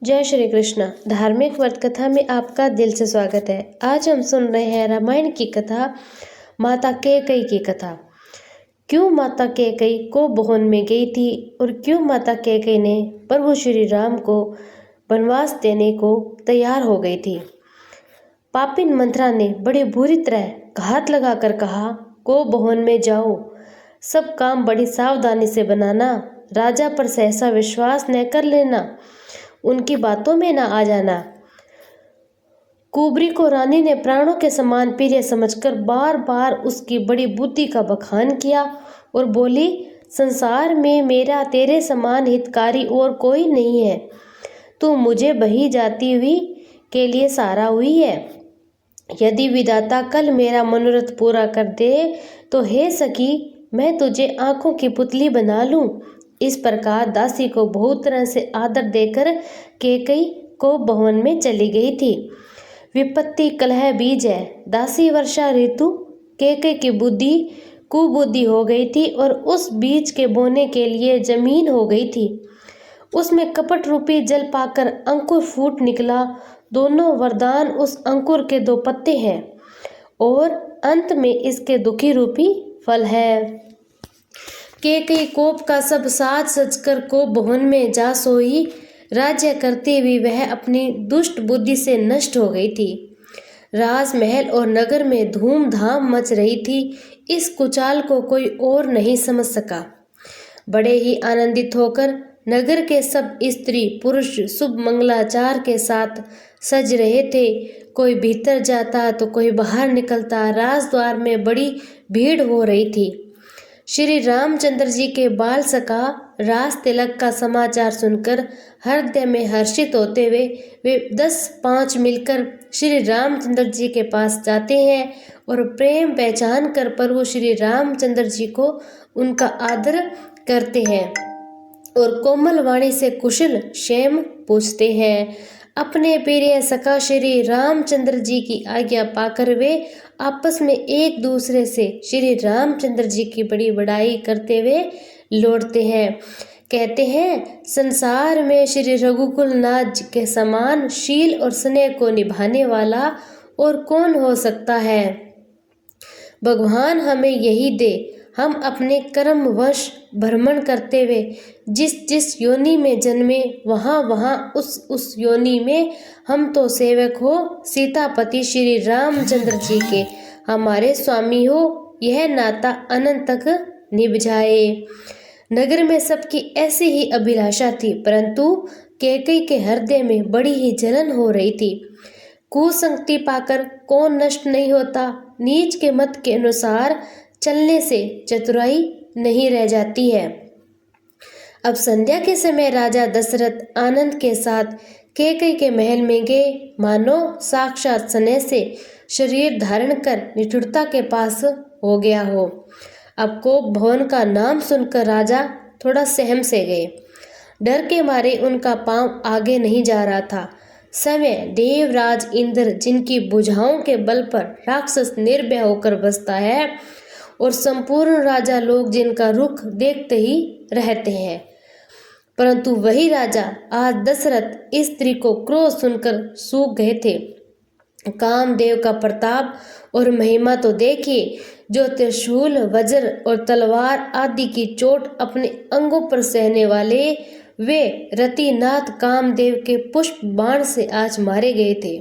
जय श्री कृष्ण। धार्मिक व्रत कथा में आपका दिल से स्वागत है। आज हम सुन रहे हैं रामायण की कथा, माता कैकेयी की कथा। क्यों माता कैकेयी को वन में गई थी और क्यों माता कैकेयी ने प्रभु श्री राम को वनवास देने को तैयार हो गई थी। पापिन मंथरा ने बड़ी बुरी तरह घात लगाकर कहा, को वन में जाओ, सब काम बड़ी सावधानी से बनाना, राजा पर सहसा विश्वास न कर लेना, उनकी बातों में ना आ जाना। कुबरी को रानी ने प्राणों के समान प्रिय समझकर बार बार उसकी बड़ी बुद्धि का बखान किया और बोली, संसार में मेरा तेरे समान हितकारी और कोई नहीं है। तू मुझे बही जाती हुई के लिए सहारा हुई है। यदि विधाता कल मेरा मनोरथ पूरा कर दे तो हे सखी, मैं तुझे आंखों की पुतली बना लूं। इस प्रकार दासी को बहुत तरह से आदर देकर कैकेयी को भवन में चली गई थी। विपत्ति कलह बीज है। दासी वर्षा ऋतु कैकेयी की बुद्धि कुबुद्धि हो गई थी और उस बीज के बोने के लिए जमीन हो गई थी। उसमें कपट रूपी जल पाकर अंकुर फूट निकला। दोनों वरदान उस अंकुर के दो पत्ते हैं और अंत में इसके दुखी रूपी फल है। कैकेयी कोप का सब साज सजकर को भवन में जा सोई। राज्य करते हुए वह अपनी दुष्ट बुद्धि से नष्ट हो गई थी। राजमहल और नगर में धूमधाम मच रही थी। इस कुचाल को कोई और नहीं समझ सका। बड़े ही आनंदित होकर नगर के सब स्त्री पुरुष शुभ मंगलाचार के साथ सज रहे थे। कोई भीतर जाता तो कोई बाहर निकलता। राजद्वार में बड़ी भीड़ हो रही थी। श्री रामचंद्र जी के बाल सखा राज तिलक का समाचार सुनकर हृदय में हर्षित होते हुए वे 10-5 मिलकर श्री रामचंद्र जी के पास जाते हैं और प्रेम पहचान कर प्रभु श्री रामचंद्र जी को उनका आदर करते हैं और कोमल वाणी से कुशल क्षेम पूछते हैं। अपने प्रिय सखा श्री रामचंद्र जी की आज्ञा पाकर वे आपस में एक दूसरे से श्री रामचंद्र जी की बड़ी बड़ाई करते हुए लौटते हैं। कहते हैं, संसार में श्री रघुकुल नाथ के समान शील और स्नेह को निभाने वाला और कौन हो सकता है। भगवान हमें यही दे। हम अपने कर्म वश भ्रमण करते हुए जिस जिस योनि में जन्मे वहाँ उस योनि में हम तो सेवक हो सीतापति श्री रामचंद्र जी के, हमारे स्वामी हो। यह नाता अनंत तक निभ जाए। नगर में सबकी ऐसी ही अभिलाषा थी, परंतु कैकेयी के हृदय में बड़ी ही जलन हो रही थी। कुसंगति पाकर कौन नष्ट नहीं होता। नीच के मत के अनुसार चलने से चतुराई नहीं रह जाती है। अब संध्या के समय राजा दशरथ आनंद के साथ कैकेयी के महल में गए। मानो साक्षात स्नेह से शरीर धारण कर निठुरता के पास हो गया हो। अब कोप भवन का नाम सुनकर राजा थोड़ा सहम से गए। डर के मारे उनका पांव आगे नहीं जा रहा था। समय देवराज इंद्र जिनकी भुजाओं के बल पर राक्षस निर्भय होकर बसता है और संपूर्ण राजा लोग जिनका रुख देखते ही रहते हैं, परंतु वही राजा आज दशरथ स्त्री को क्रोध सुनकर सूख गए थे। कामदेव का प्रताप और महिमा तो देखिए, जो त्रिशूल वज्र और तलवार आदि की चोट अपने अंगों पर सहने वाले वे रतिनाथ कामदेव के पुष्प बाण से आज मारे गए थे।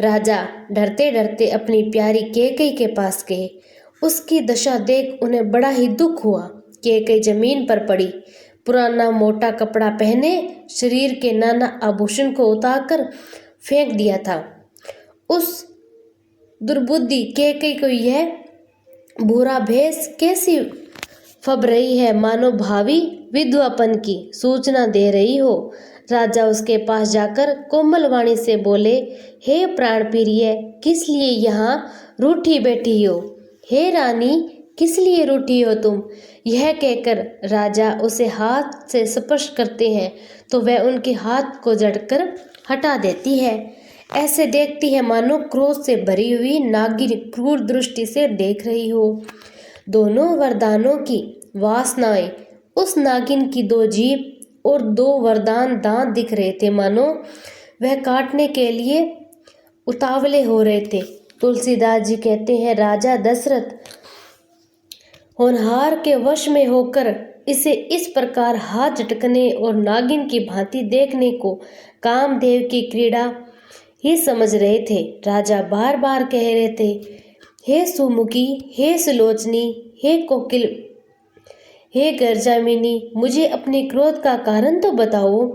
राजा डरते डरते अपनी प्यारी कैकेयी के पास गए। उसकी दशा देख उन्हें बड़ा ही दुख हुआ। कैकेयी जमीन पर पड़ी, पुराना मोटा कपड़ा पहने शरीर के नाना आभूषण को उतारकर फेंक दिया था। उस दुर्बुद्धि कैकेयी को यह बुरा भेष कैसी फब रही है, मानो भावी विधवापन की सूचना दे रही हो। राजा उसके पास जाकर कोमल वाणी से बोले, हे प्राण प्रिय, किस लिए यहाँ रूठी बैठी हो। हे रानी, किस लिए रूठी हो तुम। यह कहकर राजा उसे हाथ से स्पर्श करते हैं तो वह उनके हाथ को जड़कर हटा देती है। ऐसे देखती है मानो क्रोध से भरी हुई नागिन क्रूर दृष्टि से देख रही हो। दोनों वरदानों की वासनाएं उस नागिन की दो जीभ और 2 वरदान दांत दिख रहे थे, मानो वह काटने के लिए उतावले हो रहे थे। तुलसीदास जी कहते हैं, राजा दशरथ होनहार के वश में होकर इसे इस प्रकार हाथ झटकने और नागिन की भांति देखने को कामदेव की क्रीड़ा ही समझ रहे थे। राजा बार बार कह रहे थे, हे सुमुखी, हे सुलोचनी, हे कोकिल, हे गर्जामिनी, मुझे अपने क्रोध का कारण तो बताओ।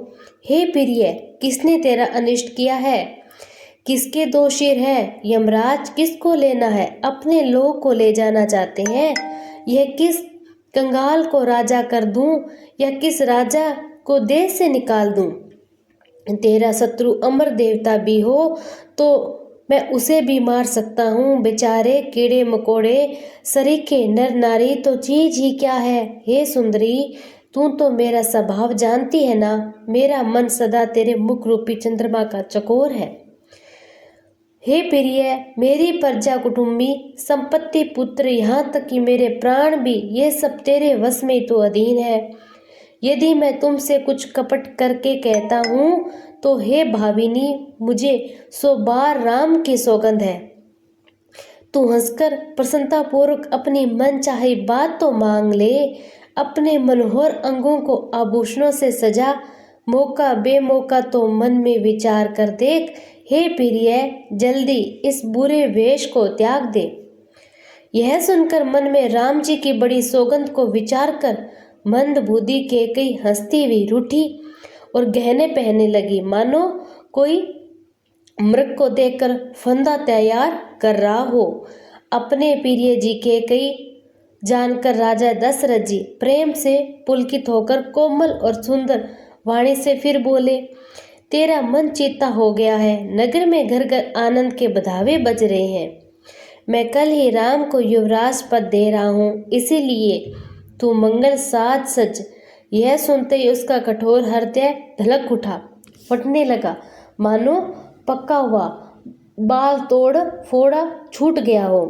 हे प्रिय, किसने तेरा अनिष्ट किया है? किसके 2 सिर है? यमराज किसको लेना है? अपने लोग को ले जाना चाहते हैं? यह किस कंगाल को राजा कर दूं या किस राजा को देश से निकाल दूं? तेरा शत्रु अमर देवता भी हो तो मैं उसे भी मार सकता हूँ। बेचारे कीड़े मकोड़े, सरीखे नर नारी तो चीज ही क्या है। हे सुंदरी, तू तो मेरा स्वभाव जानती है ना। मेरा मन सदा तेरे मुख रूपी चंद्रमा का चकोर है। हे प्रिय, मेरी प्रजा, कुटुंबी, संपत्ति, पुत्र, यहाँ तक कि मेरे प्राण भी, ये सब तेरे वश में तो अधीन है। यदि मैं तुमसे कुछ कपट करके कहता हूँ तो हे भाविनी, मुझे 100 बार राम की सौगंध है। तू हंसकर प्रसन्नतापूर्वक अपनी मन चाहे बात तो मांग ले। अपने मनोहर अंगों को आभूषणों से सजा, मौका बेमौका तो मन में विचार कर देख। हे प्रिय, जल्दी इस बुरे वेश को त्याग दे। यह सुनकर मन में राम जी की बड़ी सौगंध को विचार कर मंद बुद्धि कैकेयी हंसती हुई रूठी और गहने पहनने लगी, मानो कोई मृग को देखकर फंदा तैयार कर रहा हो। अपने प्रिय जी कैकेयी जानकर राजा दशरथ जी प्रेम से पुलकित होकर कोमल और सुंदर वाणी से फिर बोले, तेरा मन चीता हो गया है। नगर में घर घर आनंद के बधावे बज रहे हैं। मैं कल ही राम को युवराज पद दे रहा हूँ, इसीलिए तू मंगल साज सज। यह सुनते ही उसका कठोर हृदय धड़क उठा, फटने लगा, मानो पका हुआ बाल तोड़ फोड़ा छूट गया हो।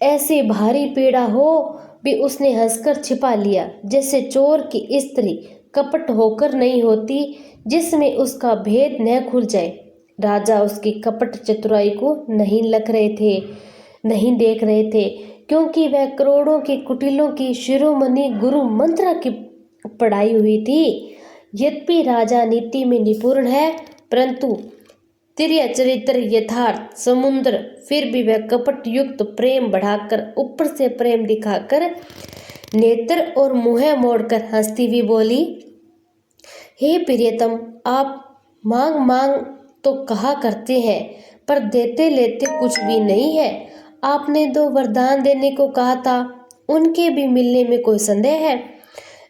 ऐसी भारी पीड़ा हो भी उसने हंसकर छिपा लिया, जैसे चोर की स्त्री कपट होकर नहीं होती जिसमें उसका भेद न खुल जाए। राजा उसकी कपट चतुराई को नहीं देख रहे थे, क्योंकि वह करोड़ों के कुटिलों की शिरोमणि गुरु मंत्र की पढ़ाई हुई थी। यद्यपि राजा नीति में निपुण है, परंतु तिर्य चरित्र यथार्थ समुद्र, फिर भी वह कपट युक्त प्रेम बढ़ाकर, ऊपर से प्रेम दिखाकर, नेत्र और मुँह मोड़कर हंसती हुई बोली, हे प्रियतम, आप मांग मांग तो कहा करते हैं, पर देते लेते कुछ भी नहीं है। आपने 2 वरदान देने को कहा था, उनके भी मिलने में कोई संदेह है?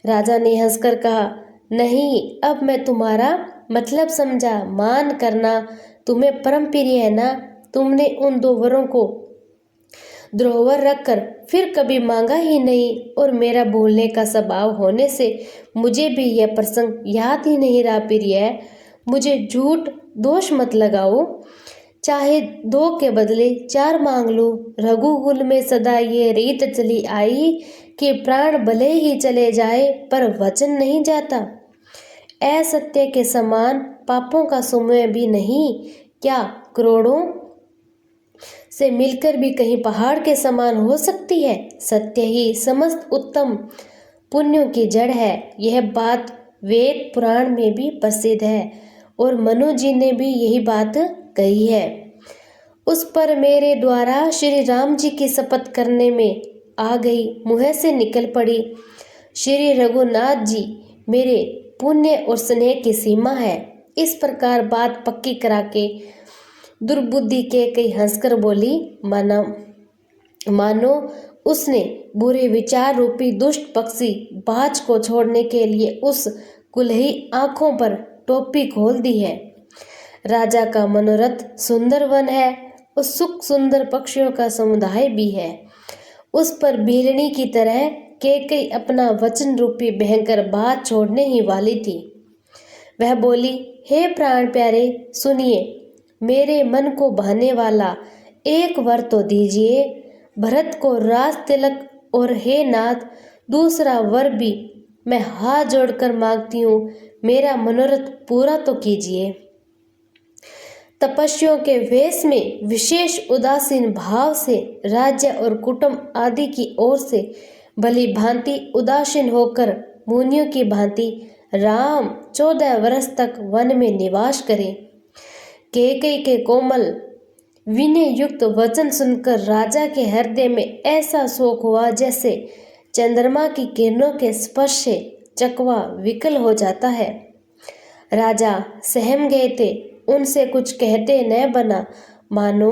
राजा ने हंसकर कहा, नहीं, अब मैं तुम्हारा मतलब समझा। मान करना तुम्हें परम प्रिय है ना। तुमने उन 2 वरों को धरोहर रखकर फिर कभी मांगा ही नहीं, और मेरा भूलने का स्वभाव होने से मुझे भी यह प्रसंग याद ही नहीं रहा। प्रिय, मुझे झूठ दोष मत लगाओ। चाहे 2 के बदले 4 मांग लो। रघुकुल में सदा ये रीत चली आई कि प्राण भले ही चले जाए पर वचन नहीं जाता। असत्य के समान पापों का समूह भी नहीं, क्या करोड़ों से मिलकर भी कहीं पहाड़ के समान हो सकती है? सत्य ही समस्त उत्तम पुण्यों की जड़ है। यह बात वेद पुराण में भी प्रसिद्ध है और मनु जी ने भी यही बात कही है। उस पर मेरे द्वारा श्री राम जी की शपथ करने में आ गई, मुँह से निकल पड़ी। श्री रघुनाथ जी मेरे पुण्य और स्नेह की सीमा है। इस प्रकार बात पक्की करा के दुर्बुद्धि के कई हंसकर बोली, मानो उसने बुरे विचार रूपी दुष्ट पक्षी बाज को छोड़ने के लिए उस कुल्ही आंखों पर टोपी खोल दी है। राजा का मनोरथ सुंदर वन है, उस सुख सुंदर पक्षियों का समुदाय भी है। उस पर बिहलनी की तरह कैकेयी अपना वचन रूपी भयंकर बात छोड़ने ही वाली थी। वह बोली, हे प्राण प्यारे, सुनिए, मेरे मन को भाने वाला एक वर तो दीजिए। भरत को राज तिलक, और हे नाथ, दूसरा वर भी मैं हाथ जोड़कर मांगती हूँ, मेरा मनोरथ पूरा तो कीजिए। तपस्वियों के वेश में विशेष उदासीन भाव से राज्य और कुटुंब आदि की ओर से भली भांति उदासीन होकर मुनियों की भांति राम 14 वर्ष तक वन में निवास करें। कैकेयी के कोमल विनय युक्त वचन सुनकर राजा के हृदय में ऐसा शोक हुआ जैसे चंद्रमा की किरणों के स्पर्श से चकवा विकल हो जाता है। राजा सहम गए थे, उनसे कुछ कहते न बना, मानो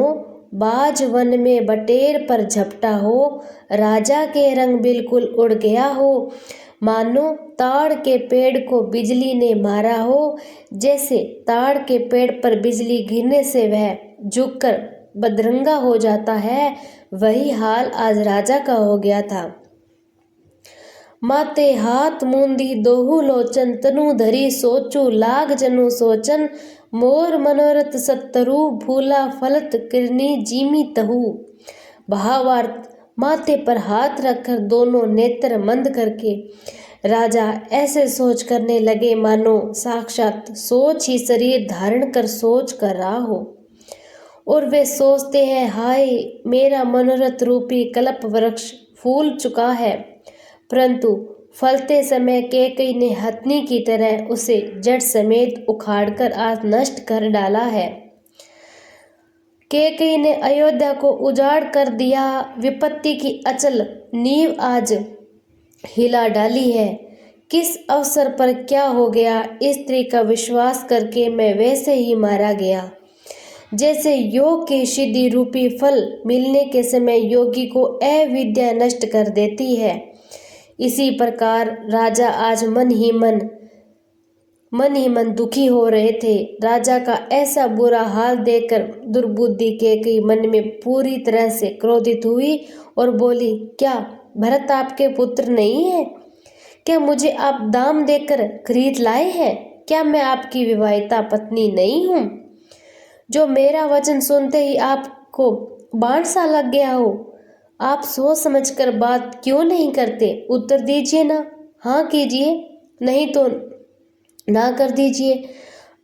बाज वन में बटेर पर झपटा हो। राजा के रंग बिल्कुल उड़ गया हो, मानो ताड़ के पेड़ को बिजली ने मारा हो। जैसे ताड़ के पेड़ पर बिजली गिरने से वह झुककर बदरंगा हो जाता है, वही हाल आज राजा का हो गया था। माते हाथ मूंदी दोहु लोचन, तनु धरी सोचू लाग जनु सोचन। मोर मनोरथ सत्तरु, भूला फलत किरनी जीमी तहु। भावार्थ, माथे पर हाथ रखकर दोनों नेत्र मंद करके राजा ऐसे सोच करने लगे मानो साक्षात सोच ही शरीर धारण कर सोच कर रहा हो। और वे सोचते हैं, हाय मेरा मनोरथ रूपी कल्प वृक्ष फूल चुका है, परंतु फलते समय कैकेयी ने हथनी की तरह उसे जड़ समेत उखाड़कर आज नष्ट कर डाला है। कैकेयी ने अयोध्या को उजाड़ कर दिया, विपत्ति की अचल नींव आज हिला डाली है। किस अवसर पर क्या हो गया, स्त्री का विश्वास करके मैं वैसे ही मारा गया। जैसे योग की सिद्धि रूपी फल मिलने के समय योगी को अविद्या नष्ट कर देती है, इसी प्रकार राजा आज मन ही मन दुखी हो रहे थे। राजा का ऐसा बुरा हाल देखकर दुर्बुद्धि कैकेयी मन में पूरी तरह से क्रोधित हुई और बोली, क्या भरत आपके पुत्र नहीं है? क्या मुझे आप दाम देकर खरीद लाए हैं? क्या मैं आपकी विवाहिता पत्नी नहीं हूँ, जो मेरा वचन सुनते ही आपको बाण सा लग गया हो? आप सोच समझकर बात क्यों नहीं करते? उत्तर दीजिए ना, हाँ कीजिए, नहीं तो ना कर दीजिए।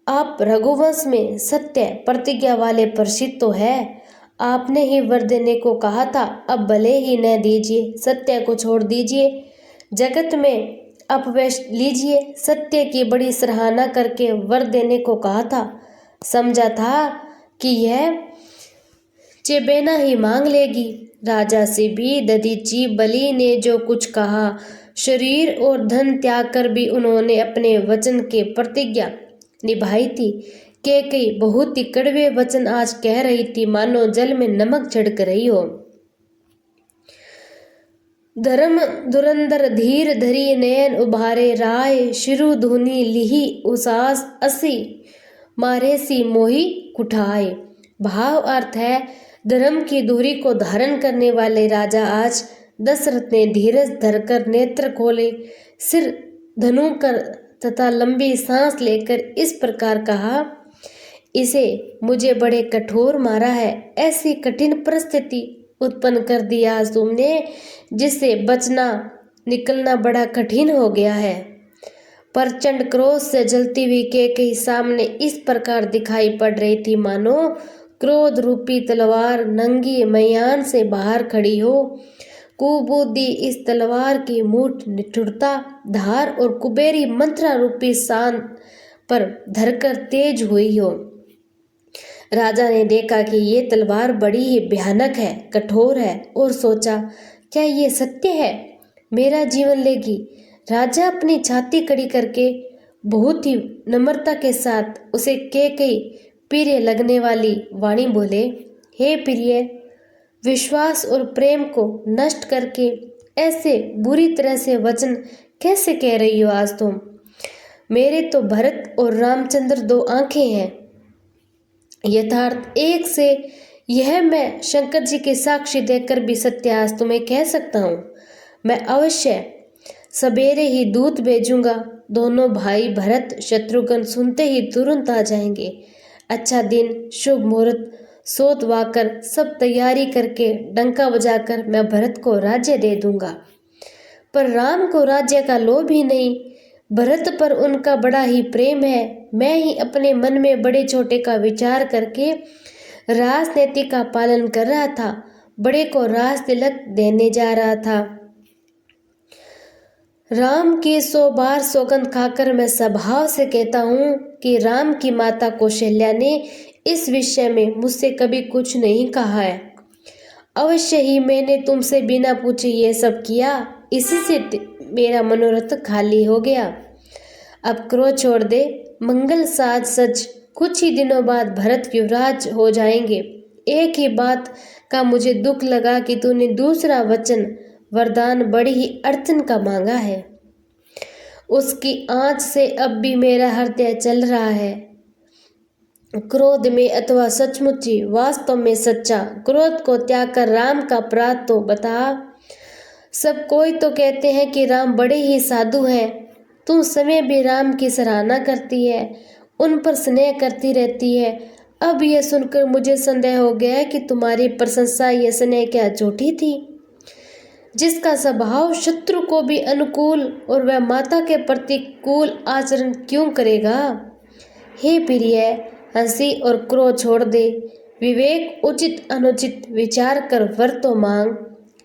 आप रघुवंश में सत्य प्रतिज्ञा वाले प्रसिद्ध तो है। आपने ही वर देने को कहा था, अब भले ही न दीजिए, सत्य को छोड़ दीजिए, जगत में अपवेश लीजिए। सत्य की बड़ी सराहना करके वर देने को कहा था, समझा था कि यह चेबेना ही मांग लेगी। राजा से भी दधीची बलि ने जो कुछ कहा, शरीर और धन त्याग कर भी उन्होंने अपने वचन के प्रतिज्ञा निभाई थी। कैकेयी बहुत ही कड़वे वचन आज कह रही थी, मानो जल में नमक छिड़क रही हो। धर्म धुरंधर धीर धरी नयन उभारे, राय शिरु धुनी लिही उसास असी मारे सी मोही कुठाए। भाव अर्थ है, धर्म की दूरी को धारण करने वाले राजा आज दशरथ ने धीरज धरकर नेत्र खोले, सिर धनु कर तथा लंबी सांस लेकर इस प्रकार कहा, इसे मुझे बड़े कठोर मारा है। ऐसी कठिन परिस्थिति उत्पन्न कर दिया आज तुमने, जिससे बचना निकलना बड़ा कठिन हो गया है। प्रचंड क्रोध से जलती हुई कैकेयी सामने इस प्रकार दिखाई पड़ रही थी, मानो क्रोध रूपी तलवार नंगी मैयान से बाहर खड़ी हो। कुबुद्धि इस तलवार की मूठ निठुरता धार और कुबेरी मंत्रा रूपी शान पर धरकर तेज हुई हो। राजा ने देखा कि ये तलवार बड़ी ही भयानक है, कठोर है, और सोचा, क्या ये सत्य है, मेरा जीवन लेगी? राजा अपनी छाती कड़ी करके बहुत ही नम्रता के साथ उसे कैकेयी प्रिय लगने वाली वाणी बोले, हे प्रिय, विश्वास और प्रेम को नष्ट करके ऐसे बुरी तरह से वचन कैसे कह रही हो आज तुम? मेरे तो भरत और रामचंद्र दो आंखें हैं। यथार्थ एक से यह मैं शंकर जी के साक्षी देकर भी सत्य आज तुम्हें कह सकता हूँ। मैं अवश्य सवेरे ही दूत भेजूंगा। दोनों भाई भरत शत्रुघ्न सुनते ही तुरंत आ जाएंगे। अच्छा दिन, शुभ मुहूर्त सोत वाकर सब तैयारी करके डंका बजाकर मैं भरत को राज्य दे दूंगा। पर राम को राज्य का लोभ ही नहीं, भरत पर उनका बड़ा ही प्रेम है। मैं ही अपने मन में बड़े छोटे का विचार करके राजनीति का पालन कर रहा था, बड़े को राज तिलक देने जा रहा था। राम की 100 बार सौगंध खाकर मैं स्वभाव से कहता हूँ कि राम की माता कौशल्या ने इस विषय में मुझसे कभी कुछ नहीं कहा है। अवश्य ही मैंने तुमसे बिना पूछे ये सब किया, इसी से मेरा मनोरथ खाली हो गया। अब क्रोध छोड़ दे, मंगल साज सज, कुछ ही दिनों बाद भरत युवराज हो जाएंगे। एक ही बात का मुझे दुख लगा कि तूने दूसरा वचन वरदान बड़ी ही अड़चन का मांगा है। उसकी आंच से अब भी मेरा हृदय चल रहा है। क्रोध में अथवा सचमुच ही वास्तव में सच्चा क्रोध को त्याग कर राम का अपराध तो बता। सब कोई तो कहते हैं कि राम बड़े ही साधु हैं। तू समय भी राम की सराहना करती है, उन पर स्नेह करती रहती है। अब यह सुनकर मुझे संदेह हो गया है कि तुम्हारी प्रशंसा यह स्नेह क्या झूठी थी। जिसका स्वभाव शत्रु को भी अनुकूल और वह माता के प्रतिकूल आचरण क्यों करेगा। हे प्रिय, हंसी और क्रोध छोड़ दे, विवेक उचित अनुचित विचार कर वर तो मांग,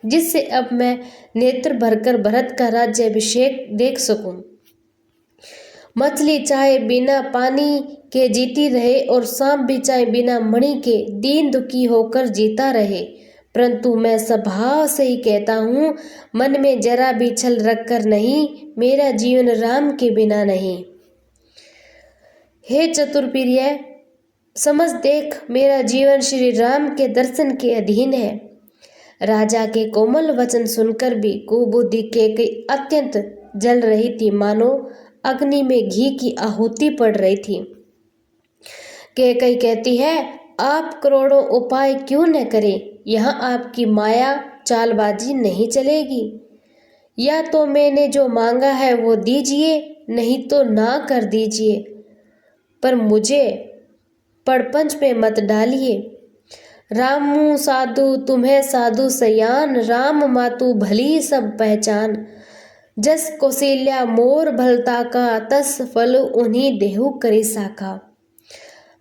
जिससे अब मैं नेत्र भरकर भरत का राज्याभिषेक देख सकूं। मछली चाहे बिना पानी के जीती रहे और सांप भी चाहे बिना मणि के दीन दुखी होकर जीता रहे, परंतु मैं स्वभाव से ही कहता हूँ, मन में जरा भी छल रखकर नहीं, मेरा जीवन राम के बिना नहीं। हे चतुर्प्रिय, समझ देख, मेरा जीवन श्री राम के दर्शन के अधीन है। राजा के कोमल वचन सुनकर भी कुबुद्धि कैकेयी अत्यंत जल रही थी, मानो अग्नि में घी की आहुति पड़ रही थी। कैकेयी कहती है, आप करोड़ों उपाय क्यों न करें, यहाँ आपकी माया चालबाजी नहीं चलेगी। या तो मैंने जो मांगा है वो दीजिए, नहीं तो ना कर दीजिए, पर मुझे पड़पंच में मत डालिए। रामू साधु तुम्हें साधु सयान, राम मातु भली सब पहचान। जस कौशल्या मोर भलता का, तस फल उन्हीं देहु करी साखा।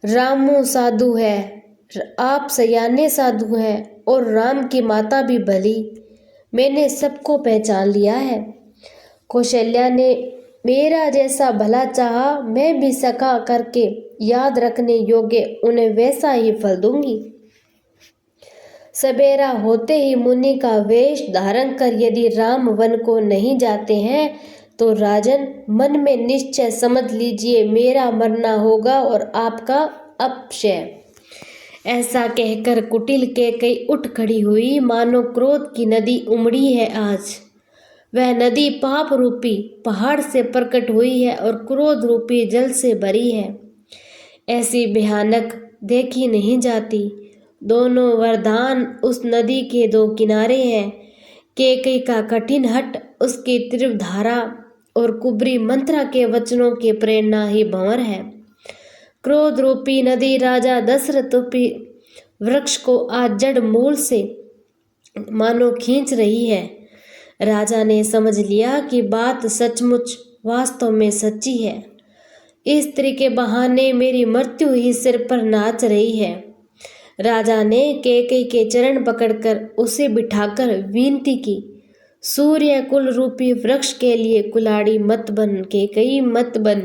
रामू साधु है, आप सयाने साधु हैं और राम की माता भी भली, मैंने सबको पहचान लिया है। कौशल्या ने मेरा जैसा भला चाहा, मैं भी सखा करके याद रखने योग्य उन्हें वैसा ही फल दूंगी। सवेरा होते ही मुनि का वेश धारण कर यदि राम वन को नहीं जाते हैं तो राजन मन में निश्चय समझ लीजिए, मेरा मरना होगा और आपका अपक्षय। ऐसा कहकर कुटिल कैकेयी उठ खड़ी हुई, मानो क्रोध की नदी उमड़ी है आज। वह नदी पाप रूपी पहाड़ से प्रकट हुई है और क्रोध रूपी जल से भरी है। ऐसी भयानक देखी नहीं जाती। दोनों वरदान उस नदी के दो किनारे हैं। कैकेयी का कठिन हट, उसकी तीव्र धारा और कुबरी मंत्रा के वचनों की प्रेरणा ही भंवर है। क्रोध रूपी नदी राजा दशरथ रूपी वृक्ष को आज जड़ मूल से मानो खींच रही है। राजा ने समझ लिया कि बात सचमुच वास्तव में सच्ची है। स्त्री के बहाने मेरी मृत्यु ही सिर पर नाच रही है। राजा ने कैकेयी के चरण पकड़कर उसे बिठाकर विनती की, सूर्य कुल रूपी वृक्ष के लिए कुलाड़ी मत बन, कैकेयी मत बन।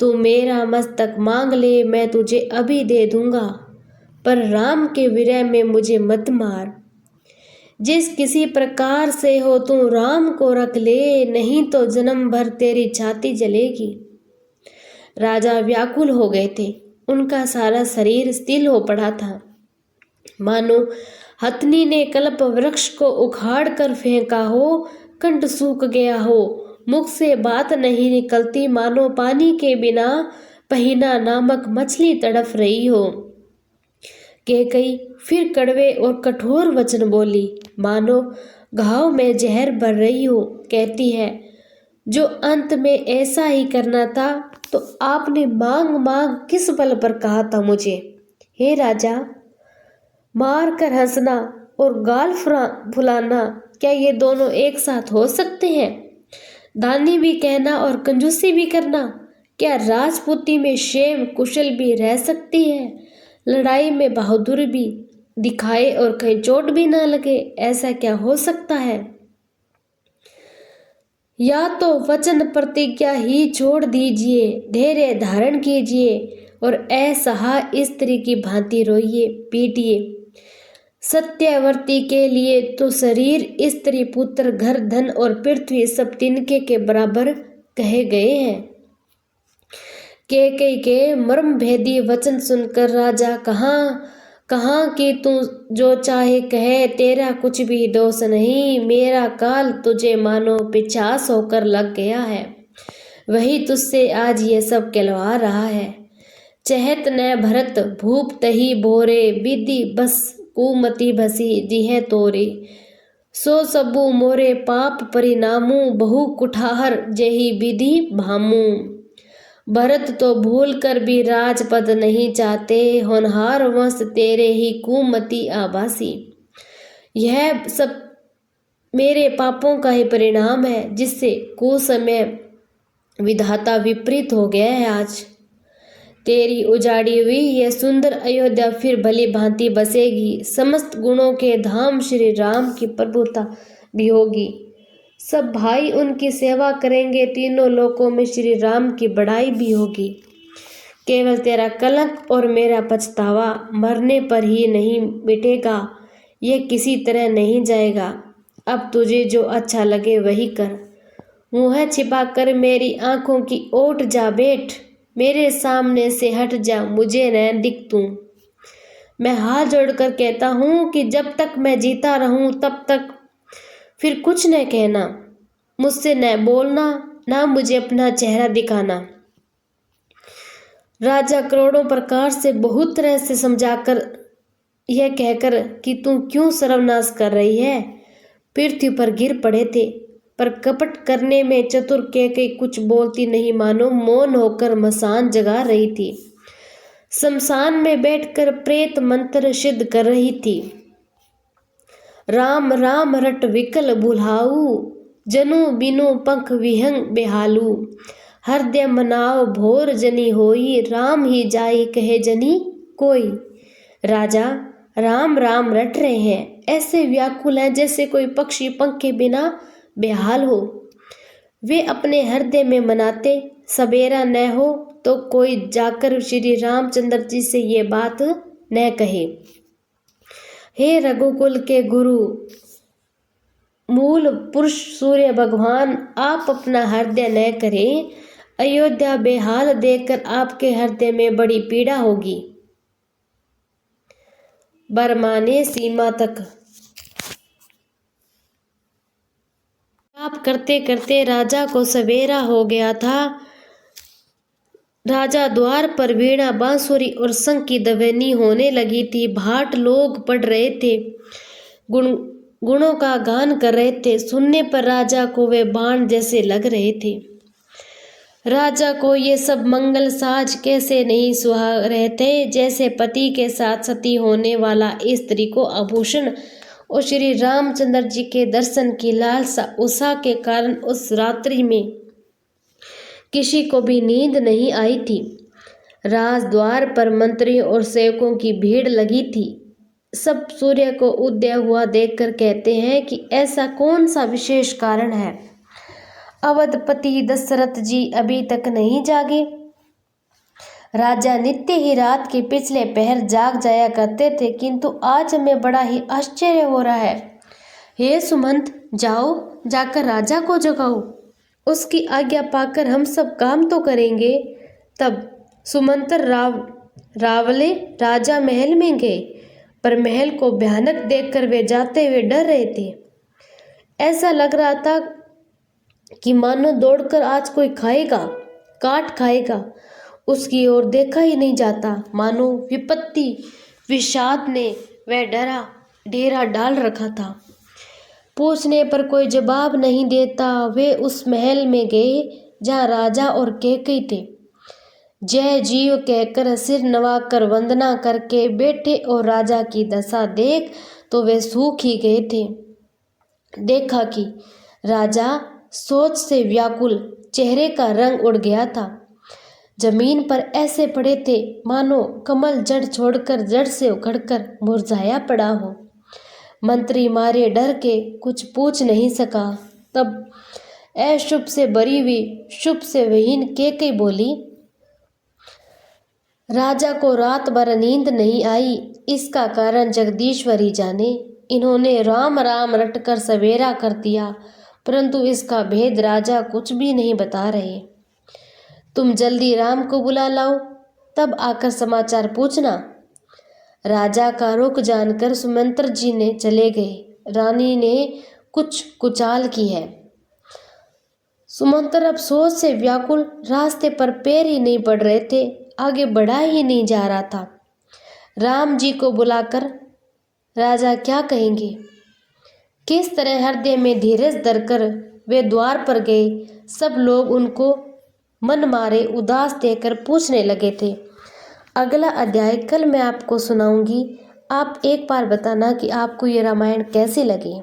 तू मेरा मस्तक मांग ले, मैं तुझे अभी दे दूंगा, पर राम के विरह में मुझे मत मार। जिस किसी प्रकार से हो तू राम को रख ले, नहीं तो जन्म भर तेरी छाती जलेगी। राजा व्याकुल हो गए थे, उनका सारा शरीर स्थिर हो पड़ा था, मानो हथनी ने कल्प वृक्ष को उखाड़ कर फेंका हो, कंठ सूख गया हो, मुख से बात नहीं निकलती, मानो पानी के बिना पहिना नामक मछली तड़प रही हो। कैकेयी फिर कड़वे और कठोर वचन बोली, मानो घाव में जहर भर रही हो। कहती है, जो अंत में ऐसा ही करना था तो आपने मांग मांग किस बल पर कहा था मुझे। हे राजा, मार कर हंसना और गाल फुलाना क्या ये दोनों एक साथ हो सकते हैं? दानी भी कहना और कंजूसी भी करना। क्या राजपूती में शेम कुशल भी रह सकती है? लड़ाई में बहादुरी भी दिखाए और कहीं चोट भी ना लगे, ऐसा क्या हो सकता है? या तो वचन प्रतिज्ञा ही छोड़ दीजिए, धैर्य धारण कीजिए और असहाय स्त्री की भांति रोइए पीटिए। सत्यवर्ती के लिए तो शरीर, स्त्री, पुत्र, घर, धन और पृथ्वी सब तिनके के बराबर कहे गए हैं। कैकेयी के मर्म भेदी वचन सुनकर राजा कहाँ कि तू जो चाहे कहे, तेरा कुछ भी दोष नहीं। मेरा काल तुझे मानो पिछास होकर लग गया है, वही तुझसे आज ये सब कहलवा रहा है। चहत न भरत भूप तही भोरे, विधि बस कुमति भसी जिह तोरे। सो सबू मोरे पाप परिणामू, बहु कुठाहर जेहि विधि भामू। भरत तो भूल कर भी राजपद नहीं चाहते, होनहार वंश तेरे ही कुमति आभासी। यह सब मेरे पापों का ही परिणाम है, जिससे कुसमय विधाता विपरीत हो गया है। आज तेरी उजाड़ी हुई यह सुंदर अयोध्या फिर भली भांति बसेगी। समस्त गुणों के धाम श्री राम की प्रभुता भी होगी। सब भाई उनकी सेवा करेंगे, तीनों लोकों में श्री राम की बड़ाई भी होगी। केवल तेरा कलंक और मेरा पछतावा मरने पर ही नहीं मिटेगा, यह किसी तरह नहीं जाएगा। अब तुझे जो अच्छा लगे वही कर। मुँह छिपा कर मेरी आंखों की ओट जा बैठ, मेरे सामने से हट जा, मुझे न दिख तू। मैं हाथ जोड़कर कहता हूँ कि जब तक मैं जीता रहूं तब तक फिर कुछ न कहना, मुझसे न बोलना, ना मुझे अपना चेहरा दिखाना। राजा करोड़ों प्रकार से बहुत तरह से समझाकर यह कहकर कि तू क्यों सर्वनाश कर रही है, पृथ्वी पर गिर पड़े थे। पर कपट करने में चतुर कैकेयी कुछ बोलती नहीं, मानो मौन होकर मसान जगा रही थी। शमशान में बैठकर प्रेत मंत्र सिद्ध कर रही थी। राम राम रट विकल बुलाऊ, जनु बिनु पंख विहंग बेहालू। हृदय मनाव भोर जनी होई, राम ही जाई कहे जनी कोई। राजा राम राम रट रहे हैं, ऐसे व्याकुल हैं जैसे कोई पक्षी पंख के बिना बेहाल हो। वे अपने हृदय में मनाते, सवेरा न हो तो कोई जाकर श्री रामचंद्र जी से ये बात न कहे। हे रघुकुल के गुरु, मूल पुरुष सूर्य भगवान, आप अपना हृदय न करें। अयोध्या बेहाल देखकर आपके हृदय में बड़ी पीड़ा होगी। बरमाने सीमा तक आप करते करते राजा को सवेरा हो गया था। राजा द्वार पर वीणा, बांसुरी और शंख की ध्वनि होने लगी थी। भाट लोग पढ़ रहे थे, गुणों का गान कर रहे थे। सुनने पर राजा को वे बाण जैसे लग रहे थे। राजा को ये सब मंगल साज कैसे नहीं सुहा रहे थे, जैसे पति के साथ सती होने वाला स्त्री को आभूषण और श्री रामचंद्र जी के दर्शन की लालसा उषा के कारण उस रात्रि में किसी को भी नींद नहीं आई थी। राजद्वार पर मंत्रियों और सेवकों की भीड़ लगी थी। सब सूर्य को उदय हुआ देखकर कहते हैं कि ऐसा कौन सा विशेष कारण है। अवधपति दशरथ जी अभी तक नहीं जागे। राजा नित्य ही रात के पिछले पहर जाग जाया करते थे, किंतु आज हमें बड़ा ही आश्चर्य हो रहा है। हे सुमंत, जाओ जाकर राजा को जगाओ, उसकी आज्ञा पाकर हम सब काम तो करेंगे। तब सुमंतर रावले राजा महल में गए, पर महल को भयानक देखकर वे जाते हुए डर रहे थे। ऐसा लग रहा था कि मानो दौड़कर आज कोई काट खाएगा, उसकी ओर देखा ही नहीं जाता। मानो विपत्ति विषाद ने वह डेरा डाल रखा था। पूछने पर कोई जवाब नहीं देता। वे उस महल में गए जहाँ राजा और कैकेयी थे। जय जीव कहकर सिर नवाकर वंदना करके बैठे और राजा की दशा देख तो वे सूख ही गए थे। देखा कि राजा सोच से व्याकुल, चेहरे का रंग उड़ गया था। जमीन पर ऐसे पड़े थे मानो कमल जड़ छोड़कर जड़ से उखड़कर मुरझाया पड़ा हो। मंत्री मारे डर के कुछ पूछ नहीं सका। तब अशुभ से भरी हुई शुभ से विहीन केकई बोली, राजा को रात भर नींद नहीं आई, इसका कारण जगदीश्वरी जाने। इन्होंने राम राम रटकर सवेरा कर दिया, परंतु इसका भेद राजा कुछ भी नहीं बता रहे। तुम जल्दी राम को बुला लाओ, तब आकर समाचार पूछना। राजा का रुख जानकर सुमंत्र जी ने चले गए। रानी ने कुछ कुचाल की है। सुमंत्र अब सोच से व्याकुल, रास्ते पर पैर ही नहीं पड़ रहे थे, आगे बढ़ा ही नहीं जा रहा था। राम जी को बुलाकर राजा क्या कहेंगे? किस तरह हृदय में धीरज धरकर वे द्वार पर गए। सब लोग उनको मन मारे उदास देखकर पूछने लगे थे। अगला अध्याय कल मैं आपको सुनाऊंगी। आप एक बार बताना कि आपको ये रामायण कैसी लगी।